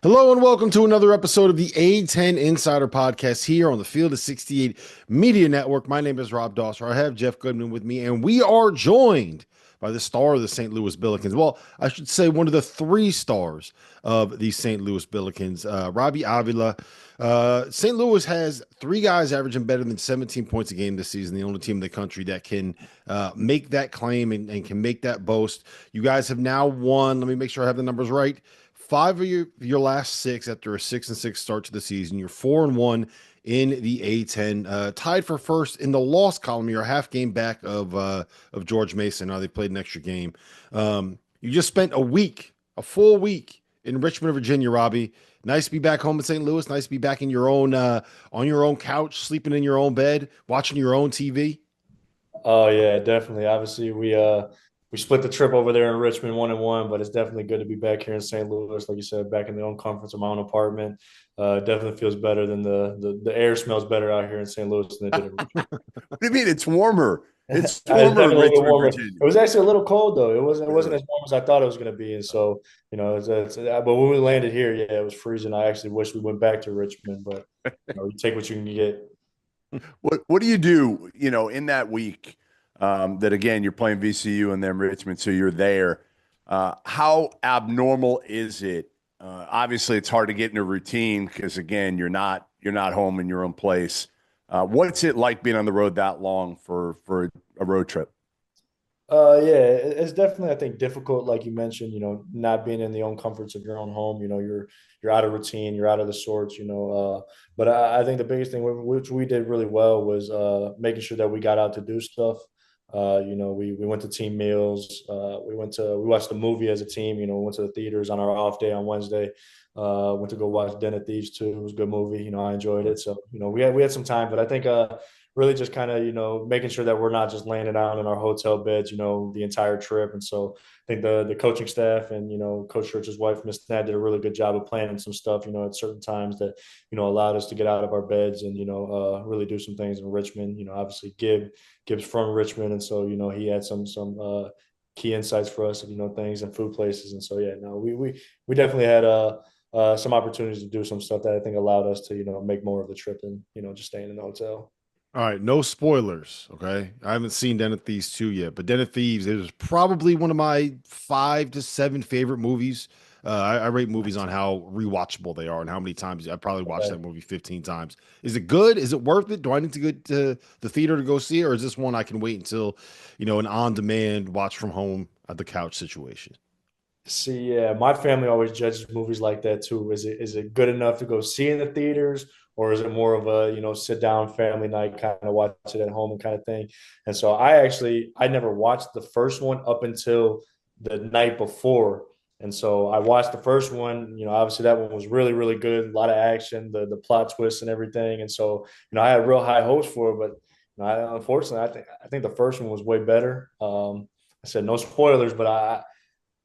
Hello and welcome to another episode of the A-10 Insider Podcast here on the Field of 68 Media Network. My name is Rob Dosser. I have Jeff Goodman with me, and we are joined by the star of the St. Louis Billikens. Well, I should say one of the three stars of the St. Louis Billikens, Robbie Avila. St. Louis has three guys averaging better than 17 points a game this season, the only team in the country that can make that claim and can make that boast. You guys have now won, let me make sure I have the numbers right, five of your last six after a 6-6 start to the season. You're 4-1 in the A-10, tied for first in the loss column. You're a half game back of George Mason. Now they played an extra game. You just spent a full week in Richmond, Virginia, Robbie. Nice to be back home in St. Louis. Nice to be back in your own on your own couch, sleeping in your own bed, watching your own TV. Oh yeah, definitely. Obviously, we split the trip over there in Richmond 1-1, but it's definitely good to be back here in St. Louis, like you said, back in the own comforts of my own apartment. Definitely feels better than the air smells better out here in St. Louis than it did in Richmond. What do you mean it's warmer? It's It's warmer in definitely a little bit Richmond, warmer. Virginia. It was actually a little cold though. It wasn't Really? as warm as I thought it was going to be, and so but when we landed here, yeah, it was freezing. I actually wish we went back to Richmond, but you take what you can get. What do you do, in that week that again you're playing VCU and then Richmond, so you're there. How abnormal is it? Obviously, it's hard to get in a routine because again, you're not home in your own place. What's it like being on the road that long for a road trip? Yeah, it's definitely, I think, difficult, like you mentioned, not being in the own comforts of your own home. You're out of routine, you're out of the sorts, but I think the biggest thing which we did really well was making sure that we got out to do stuff. We went to team meals. We watched a movie as a team. Went to the theaters on our off day on Wednesday. Went to go watch Den at Thieves too. It was a good movie. I enjoyed it. So we had some time, but I think really just kind of making sure that we're not just laying it out in our hotel beds the entire trip. And so I think the coaching staff and Coach Church's wife Miss Nat did a really good job of planning some stuff at certain times that allowed us to get out of our beds and really do some things in Richmond. Obviously Gibbs from Richmond, and so he had some key insights for us of things and food places. And so yeah, no, we definitely had some opportunities to do some stuff that I think allowed us to make more of the trip than just staying in the hotel. All right, no spoilers. Okay, I haven't seen Den of Thieves 2 yet, but Den of Thieves is probably one of my 5 to 7 favorite movies. I rate movies on how rewatchable they are and how many times I probably watched that movie 15 times. Is it good? Is it worth it? Do I need to go to the theater to go see it, or is this one I can wait until, an on-demand watch from home at the couch situation? See, yeah, my family always judges movies like that too. Is it good enough to go see in the theaters, or is it more of a sit down family night kind of watch it at home and kind of thing? And so I never watched the first one up until the night before, and so I watched the first one. Obviously that one was really really good, a lot of action, the plot twists and everything, and so I had real high hopes for it, but unfortunately I think the first one was way better. I said no spoilers, but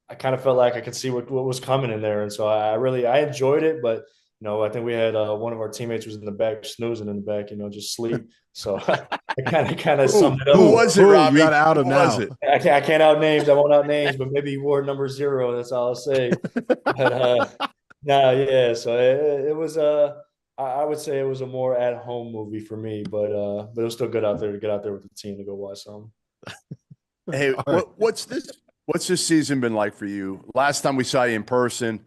I kind of felt like I could see what was coming in there, and so I enjoyed it. But I think we had one of our teammates was in the back snoozing in the back, just sleep. So I kind of Who summed it who up. was it, You got Robbie? out Who of was now. it? I can't out names. I won't out names, but maybe he wore number 0. That's all I'll say. But nah, yeah. So it was I would say it was a more at home movie for me, but it was still good out there to get out there with the team to go watch some. Hey, All right. what's this season been like for you? Last time we saw you in person,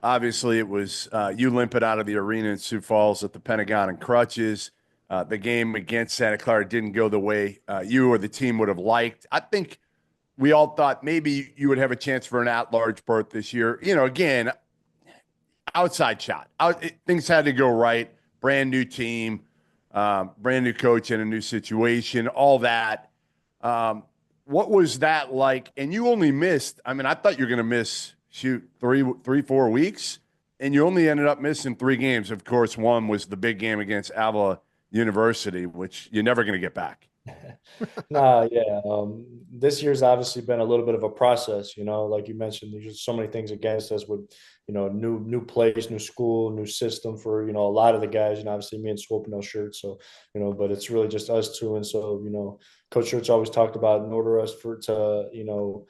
obviously it was you limping out of the arena in Sioux Falls at the Pentagon in crutches. The game against Santa Clara didn't go the way you or the team would have liked. I think we all thought maybe you would have a chance for an at-large berth this year. Again, outside shot. Things had to go right. Brand new team, brand new coach in a new situation, all that. What was that like? And you only missed, I mean, I thought you were going to miss, shoot, 4 weeks, and you only ended up missing 3 games. Of course, one was the big game against Avila University, which you're never going to get back. Nah, yeah. This year's obviously been a little bit of a process, like you mentioned, there's just so many things against us with, new place, new school, new system for, a lot of the guys, obviously me and Swope no shirt. So, but it's really just us two. And so, Coach Church always talked about in order us for to,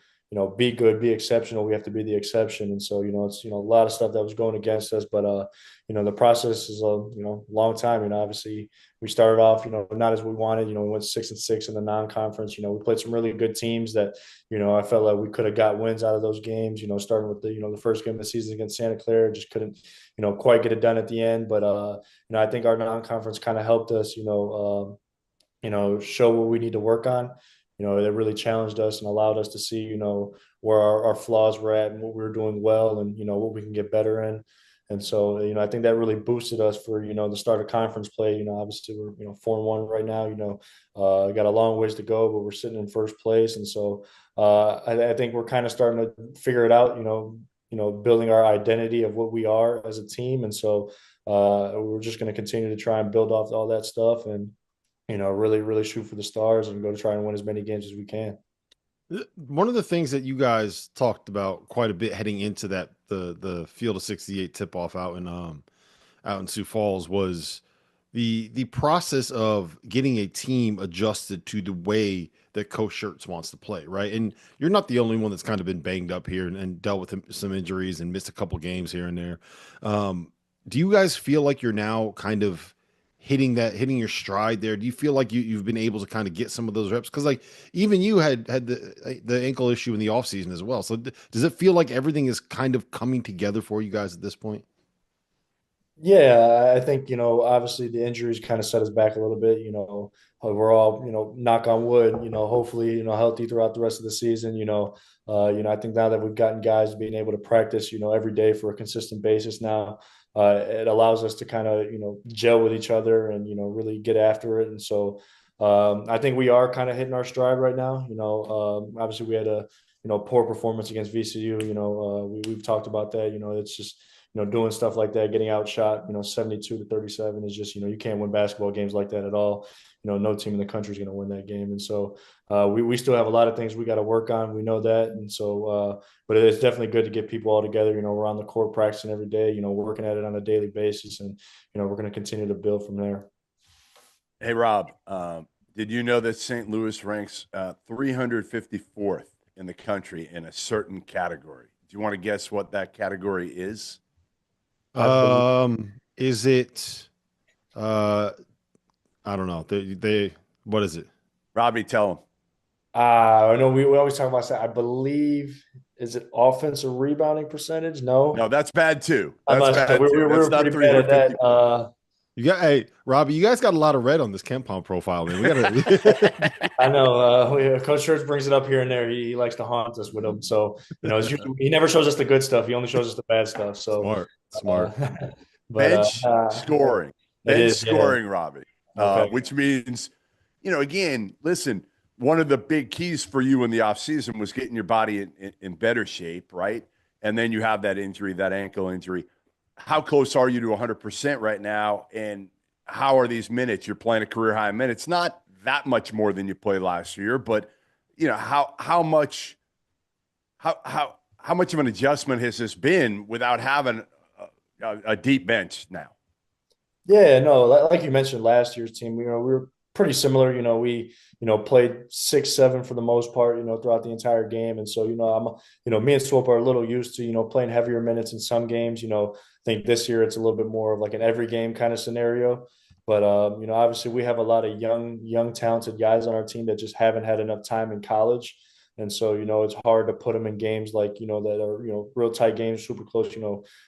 be good, be exceptional. We have to be the exception. And so, it's, a lot of stuff that was going against us, but, the process is a, long time. Obviously we started off, not as we wanted, we went 6-6 in the non-conference. We played some really good teams that, I felt like we could have got wins out of those games, starting with the first game of the season against Santa Clara, just couldn't, quite get it done at the end. But, I think our non-conference kind of helped us, show what we need to work on. It really challenged us and allowed us to see, where our flaws were at and what we were doing well and, what we can get better in. And so, I think that really boosted us for, the start of conference play. Obviously we're, 4-1 right now, got a long ways to go, but we're sitting in first place. And so I think we're kind of starting to figure it out, building our identity of what we are as a team. And so we're just going to continue to try and build off all that stuff and, really, really shoot for the stars and go to try and win as many games as we can. One of the things that you guys talked about quite a bit heading into that the Field of 68 tip off out in Sioux Falls was the process of getting a team adjusted to the way that Coach Schertz wants to play, right? And you're not the only one that's kind of been banged up here and dealt with some injuries and missed a couple games here and there. Do you guys feel like you're now kind of hitting your stride there? Do you feel like you've been able to kind of get some of those reps? Because like even you had the ankle issue in the offseason as well. So does it feel like everything is kind of coming together for you guys at this point? Yeah, I think, obviously the injuries kind of set us back a little bit. We're all, knock on wood, hopefully, healthy throughout the rest of the season. I think now that we've gotten guys being able to practice, every day for a consistent basis now, it allows us to kind of, gel with each other and, really get after it. And so I think we are kind of hitting our stride right now. Obviously we had a, poor performance against VCU. We've talked about that. It's just, doing stuff like that, getting outshot, 72-37 is just, you can't win basketball games like that at all. No team in the country is going to win that game. And so we still have a lot of things we got to work on. We know that. And so, but it's definitely good to get people all together. We're on the court practicing every day, working at it on a daily basis. And, we're going to continue to build from there. Hey, Rob, did you know that St. Louis ranks 354th in the country in a certain category? Do you want to guess what that category is? Is it I don't know. They what is it? Robbie, tell him. I know we always talk about that. I believe, is it offensive rebounding percentage? No, that's bad too. That's bad too. We're pretty bad at that. Hey, Robbie, you guys got a lot of red on this KenPom profile, man. We got I know. Coach Schertz brings it up here and there. He likes to haunt us with them. So, he never shows us the good stuff. He only shows us the bad stuff. So smart. Bench scoring. Bench scoring, Robbie. Okay. Which means, again, listen, one of the big keys for you in the offseason was getting your body in better shape, right? And then you have that injury, that ankle injury. How close are you to 100% right now? And how are these minutes? You're playing a career high minutes, not that much more than you played last year, but how much of an adjustment has this been without having a deep bench now? Yeah, no, like you mentioned, last year's team, we were pretty similar. We played 6-7 for the most part, throughout the entire game. And so, me and Swope are a little used to, playing heavier minutes in some games. I think this year it's a little bit more of like an every game kind of scenario. But, obviously we have a lot of young, talented guys on our team that just haven't had enough time in college. And so, it's hard to put them in games like, that are, real tight games, super close,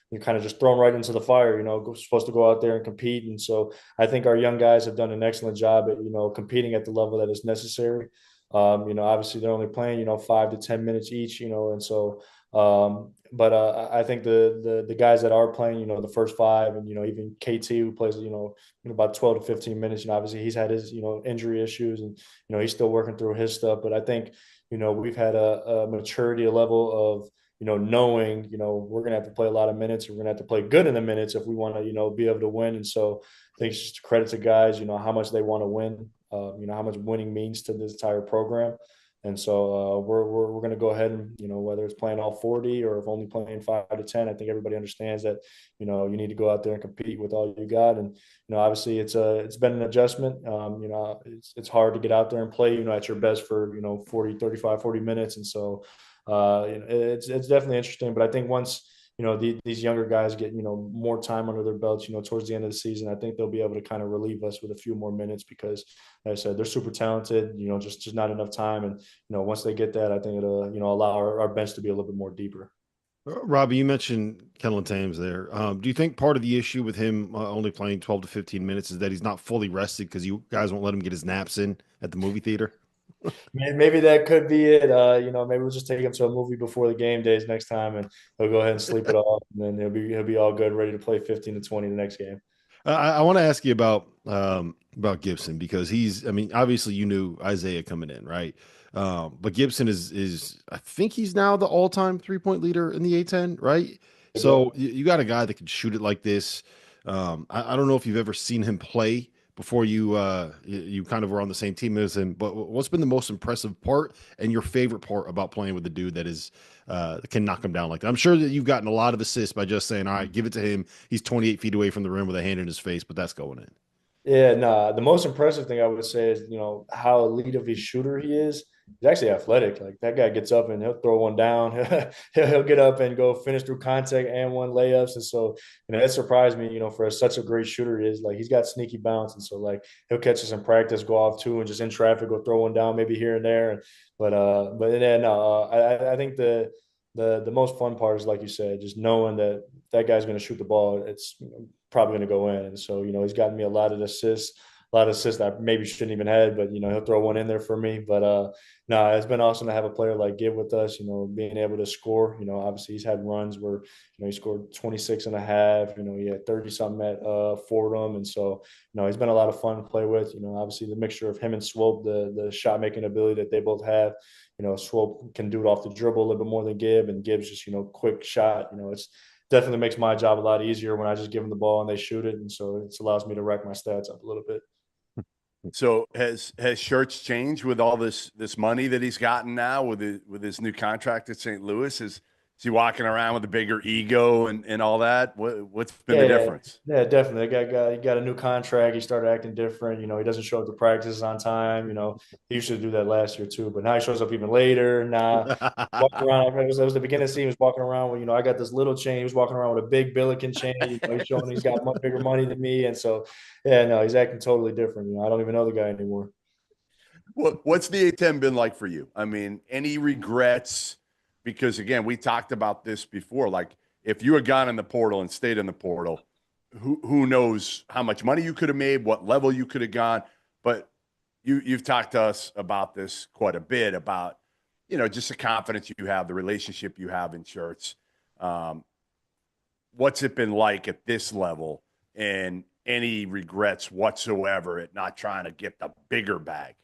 you're kind of just thrown right into the fire, supposed to go out there and compete. And so I think our young guys have done an excellent job at, competing at the level that is necessary. Obviously they're only playing, 5 to 10 minutes each, and so, but I think the guys that are playing, the first 5 and, even KT who plays, about 12 to 15 minutes, obviously he's had his, injury issues and, he's still working through his stuff. But I think, we've had a maturity, a level of, knowing, we're going to have to play a lot of minutes. We're going to have to play good in the minutes if we want to, be able to win. And so I think it's just a credit to guys, how much they want to win, how much winning means to this entire program. And so we're going to go ahead and, whether it's playing all 40 or if only playing 5 to 10, I think everybody understands that, you need to go out there and compete with all you got. And, obviously it's been an adjustment. It's hard to get out there and play, at your best for, 40 minutes. And so, It's definitely interesting. But I think once these younger guys get more time under their belts, towards the end of the season, I think they'll be able to kind of relieve us with a few more minutes because, like I said, they're super talented. Just not enough time, and once they get that, I think it'll allow our bench to be a little bit more deeper. Robbie, you mentioned Kellen Thames there. Do you think part of the issue with him only playing 12 to 15 minutes is that he's not fully rested because you guys won't let him get his naps in at the movie theater? Maybe that could be it. Maybe we'll just take him to a movie before the game days next time, and he'll go ahead and sleep it off, and then he'll be all good, ready to play 15 to 20 the next game. I want to ask you about Gibson because I mean, obviously you knew Isaiah coming in, right? But Gibson is I think he's now the all-time three-point leader in the A-10, right? So you got a guy that can shoot it like this. I don't know if you've ever seen him play before you kind of were on the same team as him, but what's been the most impressive part and your favorite part about playing with the dude that can knock him down like that? I'm sure that you've gotten a lot of assists by just saying, all right, give it to him. He's 28 feet away from the rim with a hand in his face, but that's going in. Yeah, nah. The most impressive thing I would say is, how elite of a shooter he is. He's actually athletic. Like that guy gets up and he'll throw one down. He'll get up and go finish through contact and one layups. And so, that surprised me, for such a great shooter he is. Like he's got sneaky bounce. And so like he'll catch us in practice, go off two and just in traffic, go throw one down maybe here and there. But then I think the most fun part is, like you said, just knowing that guy's going to shoot the ball. It's probably going to go in. And so, he's gotten me a lot of assists that I maybe shouldn't even had, but he'll throw one in there for me. But no, it's been awesome to have a player like Gib with us, being able to score. Obviously he's had runs where, he scored 26 and a half, he had 30 something at Fordham. And so, he's been a lot of fun to play with. Obviously the mixture of him and Swope, the shot making ability that they both have. Swope can do it off the dribble a little bit more than Gib, and Gib's just, quick shot. It's definitely makes my job a lot easier when I just give them the ball and they shoot it. And so it allows me to rack my stats up a little bit. So has Shirts changed with all this money that he's gotten now with his new contract at St. Louis? Is he walking around with a bigger ego and all that? What's been the difference? Yeah, definitely. He got a new contract. He started acting different. He doesn't show up to practices on time. He used to do that last year too, but now he shows up even later. Now walking around. It was the beginning of the season. He was walking around with, I got this little chain. He was walking around with a big Billiken chain. He's showing he's got much bigger money than me, and so yeah, no, he's acting totally different. I don't even know the guy anymore. What's the A-10 been like for you? I mean, any regrets? Because again, we talked about this before. Like, if you had gone in the portal and stayed in the portal, who knows how much money you could have made, what level you could have gone. But you've talked to us about this quite a bit, about just the confidence you have, the relationship you have in Shirts. What's it been like at this level, and any regrets whatsoever at not trying to get the bigger bag?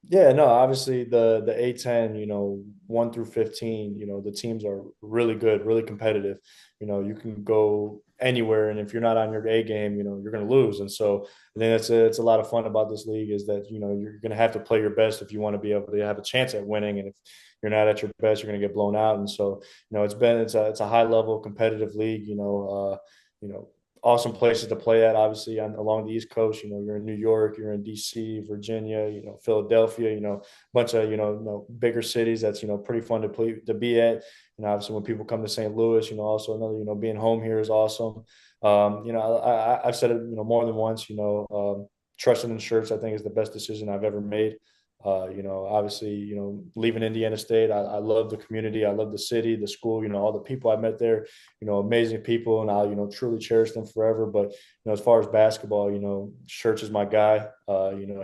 Yeah, no, obviously the A-10, 1 through 15, the teams are really good, really competitive. You can go anywhere, and if you're not on your A game, you're going to lose. And so I think it's a lot of fun about this league is that, you're going to have to play your best if you want to be able to have a chance at winning. And if you're not at your best, you're going to get blown out. And so, it's a high level competitive league, awesome places to play at, obviously, along the East Coast. You're in New York, you're in DC, Virginia, Philadelphia, a bunch of, bigger cities that's, pretty fun to be at. Obviously when people come to St. Louis, also another, being home here is awesome. I've said it, more than once, trusting in Shirts, I think, is the best decision I've ever made. Obviously, leaving Indiana State, I love the community. I love the city, the school, all the people I met there, amazing people, and I'll, truly cherish them forever. But, as far as basketball, Shirts is my guy.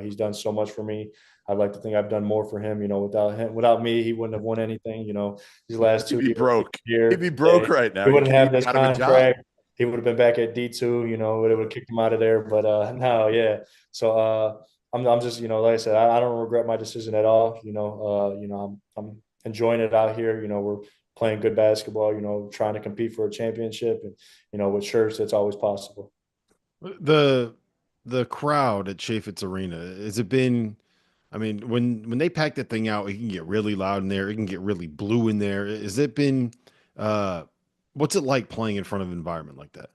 He's done so much for me. I'd like to think I've done more for him. Without me, he wouldn't have won anything. These last 2 years. He'd be broke right now. He wouldn't have this contract. He would have been back at D2. It would have kicked him out of there. But no, yeah. So I'm just, like I said, I don't regret my decision at all. I'm enjoying it out here. We're playing good basketball, trying to compete for a championship, and, with Shirts, it's always possible. The crowd at Chaifetz Arena, has it been, I mean, when they pack that thing out, it can get really loud in there. It can get really blue in there. Has it been, what's it like playing in front of an environment like that?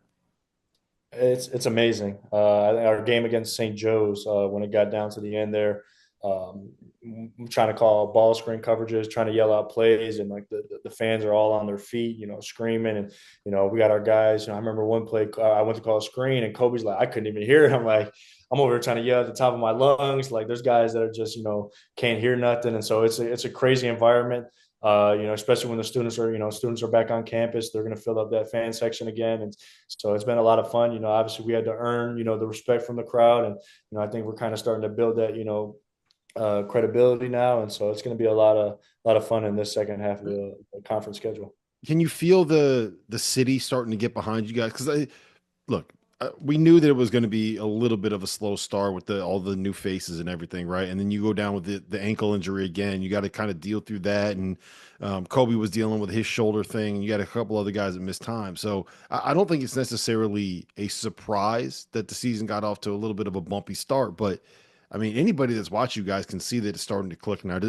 It's amazing. Our game against St. Joe's, when it got down to the end there, trying to call ball screen coverages, trying to yell out plays, and like the fans are all on their feet, screaming. And we got our guys. I remember one play I went to call a screen, and Kobe's like, I couldn't even hear it. I'm like, I'm over here trying to yell at the top of my lungs. Like there's guys that are just can't hear nothing, and so it's a crazy environment. Especially when the students are back on campus, they're going to fill up that fan section again. And so it's been a lot of fun. Obviously we had to earn, the respect from the crowd. And, I think we're kind of starting to build that, credibility now. And so it's going to be a lot of fun in this second half of the conference schedule. Can you feel the city starting to get behind you guys? Because look, we knew that it was going to be a little bit of a slow start with all the new faces and everything, right? And then you go down with the ankle injury again. You got to kind of deal through that. And Kobe was dealing with his shoulder thing. And you got a couple other guys that missed time. So I don't think it's necessarily a surprise that the season got off to a little bit of a bumpy start. But I mean, anybody that's watched you guys can see that it's starting to click now.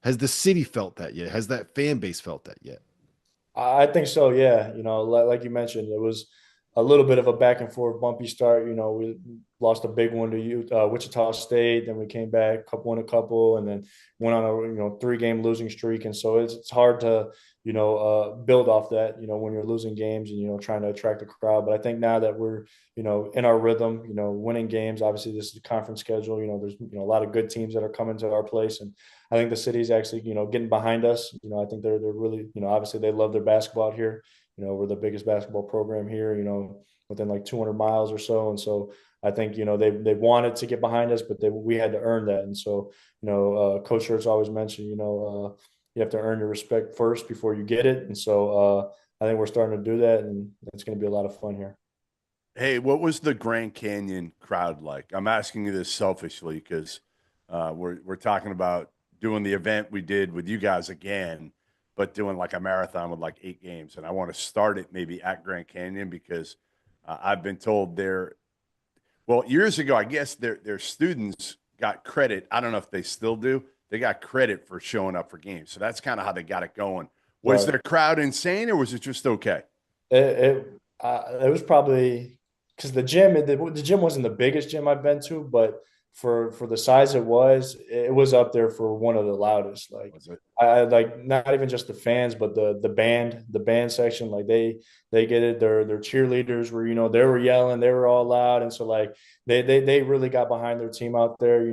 Has the city felt that yet? Has that fan base felt that yet? I think so. Yeah. Like you mentioned, it was a little bit of a back and forth bumpy start. We lost a big one to Wichita State. Then we came back, won a couple, and then went on a 3-game losing streak. And so it's hard to build off that when you're losing games and trying to attract a crowd. But I think now that we're in our rhythm, winning games. Obviously, this is a conference schedule. There's a lot of good teams that are coming to our place, and I think the city's actually getting behind us. I think they're really obviously they love their basketball out here. We're the biggest basketball program here, within like 200 miles or so. And so I think, they wanted to get behind us, but we had to earn that. And so, Coach Schertz always mentioned, you have to earn your respect first before you get it. And so I think we're starting to do that, and it's going to be a lot of fun here. Hey, what was the Grand Canyon crowd like? I'm asking you this selfishly because we're talking about doing the event we did with you guys again, but doing like a marathon with like 8 games. And I want to start it maybe at Grand Canyon because I've been told years ago, I guess their students got credit. I don't know if they still do. They got credit for showing up for games. So that's kind of how they got it going. Was their crowd insane or was it just okay? It was probably because the gym wasn't the biggest gym I've been to, but for the size it was up there for one of the loudest. Like I like not even just the fans, but the band section. Like they get it. Their cheerleaders were they were yelling, they were all loud, and so like they really got behind their team out there.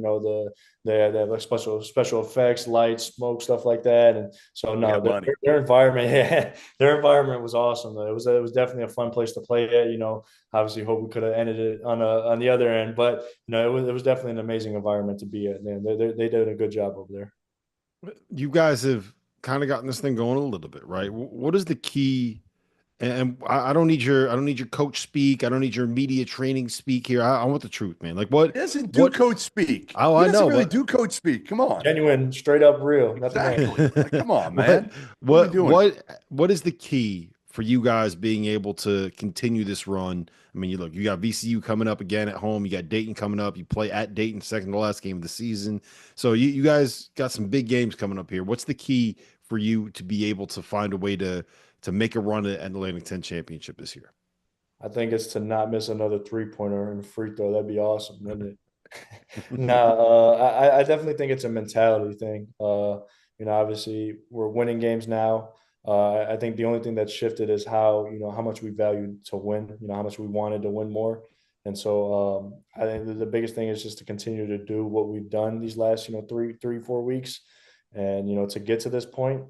They have like special effects, lights, smoke, stuff like that. And so no, their environment, yeah, their environment was awesome. Though. It was definitely a fun place to play at. Obviously hope we could have ended it on the other end, but it was definitely an amazing environment to be at. Man, they did a good job over there. You guys have kind of gotten this thing going a little bit, right? What is the key? And I don't need your coach speak. I don't need your media training speak here. I want the truth, man. Like what? He doesn't do coach speak. Oh, he doesn't really do coach speak. Come on, genuine, straight up, real. Exactly. Like, come on, man. What is the key for you guys being able to continue this run? I mean, you got VCU coming up again at home. You got Dayton coming up. You play at Dayton, second to last game of the season. So you guys got some big games coming up here. What's the key for you to be able to find a way to make a run at Atlantic 10 championship this year? I think it's to not miss another 3-pointer and free throw. That'd be awesome, wouldn't it? No, I definitely think it's a mentality thing. Obviously we're winning games now. I think the only thing that's shifted is how much we value to win, how much we wanted to win more. And so I think the biggest thing is just to continue to do what we've done these last, 4 weeks and, to get to this point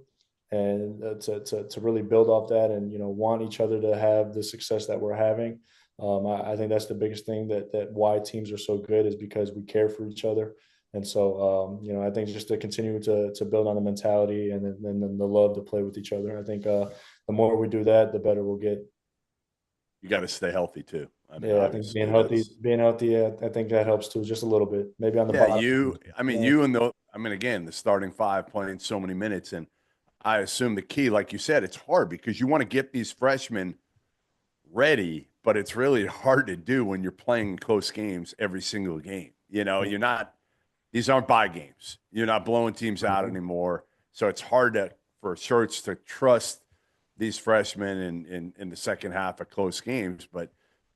and to really build off that and, want each other to have the success that we're having. I think that's the biggest thing that why teams are so good is because we care for each other. And so, I think just to continue to build on the mentality and then the love to play with each other. I think the more we do that, the better we'll get. You got to stay healthy too. I think being healthy, I think that helps too, just a little bit. Maybe on the bottom. Again, the starting 5 playing so many minutes, and I assume the key, like you said, it's hard because you want to get these freshmen ready, but it's really hard to do when you're playing close games every single game. You're not. These aren't bye games. You're not blowing teams out anymore. So it's hard for Schertz to trust these freshmen in the second half of close games, but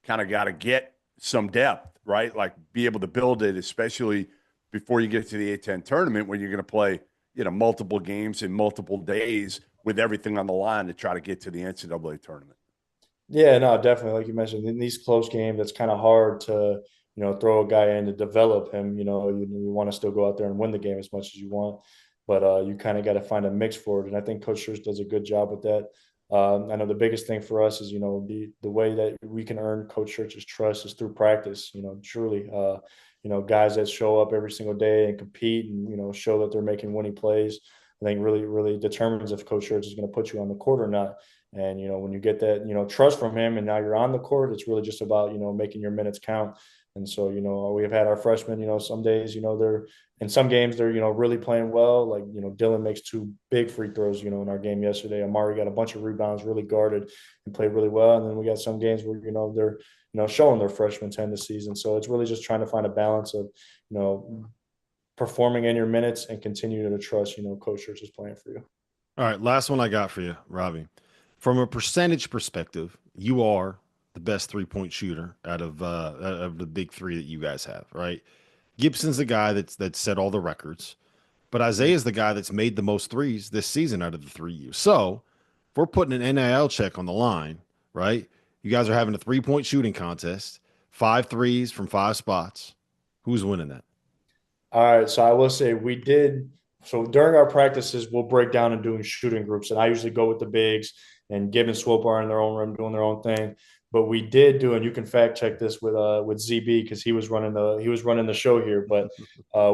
kind of got to get some depth, right? Like be able to build it, especially before you get to the A-10 tournament, where you're going to play, multiple games in multiple days with everything on the line to try to get to the NCAA tournament. Yeah, no, definitely. Like you mentioned, in these close games, it's kind of hard to, throw a guy in to develop him. You want to still go out there and win the game as much as you want, but you kind of got to find a mix for it. And I think Coach Church does a good job with that. I know the biggest thing for us is, the way that we can earn Coach Church's trust is through practice. Truly, guys that show up every single day and compete and, show that they're making winning plays, I think really, really determines if Coach Church is going to put you on the court or not. And, when you get that, trust from him and now you're on the court, it's really just about, making your minutes count. And so, we've had our freshmen, some days, they're in some games they're, really playing well. Like, Dylan makes 2 big free throws, in our game yesterday. Amari got a bunch of rebounds, really guarded and played really well. And then we got some games where, they're, showing their freshman tendencies. And so it's really just trying to find a balance of, performing in your minutes and continue to trust, Coach Church is playing for you. All right. Last one I got for you, Robbie. From a percentage perspective, you are the best 3-point shooter out of the big 3 that you guys have, right? Gibson's the guy that's set all the records, but Isaiah's the guy that's made the most threes this season out of the 3 So if we're putting an NIL check on the line, right? You guys are having a 3-point shooting contest, 5 threes from 5 spots. Who's winning that? All right. So I will say we did. So during our practices, we'll break down and doing shooting groups. And I usually go with the bigs and Gibb and Swope are in their own room doing their own thing. But we did do, and you can fact check this with ZB because he was running the show here. But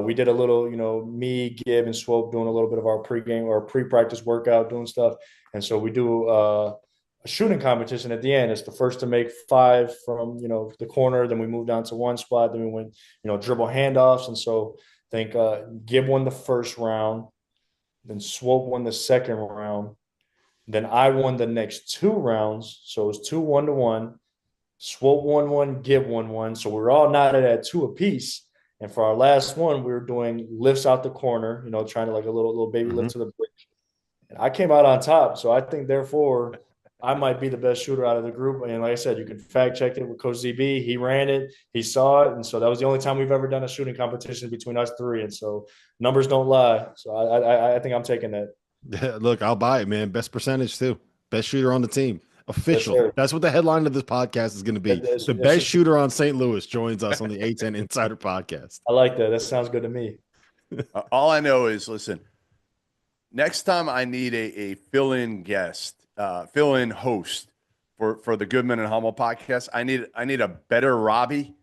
we did a little, me, Gibb, and Swope doing a little bit of our pregame or pre-practice workout, doing stuff. And so we do a shooting competition at the end. It's the first to make 5 from the corner. Then we moved down to 1 spot. Then we went dribble handoffs. And so I think Gibb won the first round. Then Swope won the second round. Then I won the next 2 rounds. So it was 2 1-1. Swope won 1, Gibb won 1. So we were all knotted at 2 apiece. And for our last one, we were doing lifts out the corner, trying to like a little baby lift to the brick. And I came out on top. So I think, therefore, I might be the best shooter out of the group. And like I said, you can fact check it with Coach ZB. He ran it. He saw it. And so that was the only time we've ever done a shooting competition between us 3. And so numbers don't lie. So I think I'm taking that. Yeah, look, I'll buy it, man. Best percentage too. Best shooter on the team. Official. Yes, That's what the headline of this podcast is going to be. The best shooter on St. Louis joins us on the A-10 Insider Podcast. I like that. That sounds good to me. All I know is, listen, next time I need a fill-in guest, fill-in host for the Goodman and Hummel podcast, I need a better Robbie.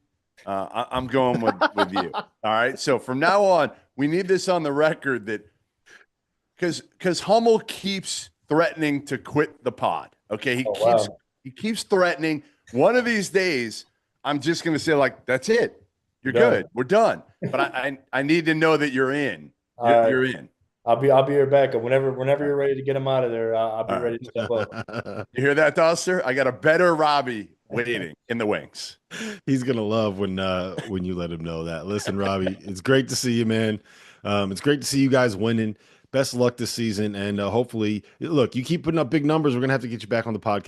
I'm going with you. All right. So from now on, we need this on the record that because Hummel keeps threatening to quit the pod. Okay. He keeps threatening. One of these days, I'm just going to say, like, that's it. You're good. We're done. But I need to know that you're in. You're in. I'll be your backup. Whenever you're ready to get him out of there, I'll be ready to step up. You hear that, Doster? I got a better Robbie waiting in the wings. He's gonna love when you let him know that. Listen, Robbie, it's great to see you, man. It's great to see you guys winning. Best of luck this season, and hopefully, look, you keep putting up big numbers. We're gonna have to get you back on the podcast.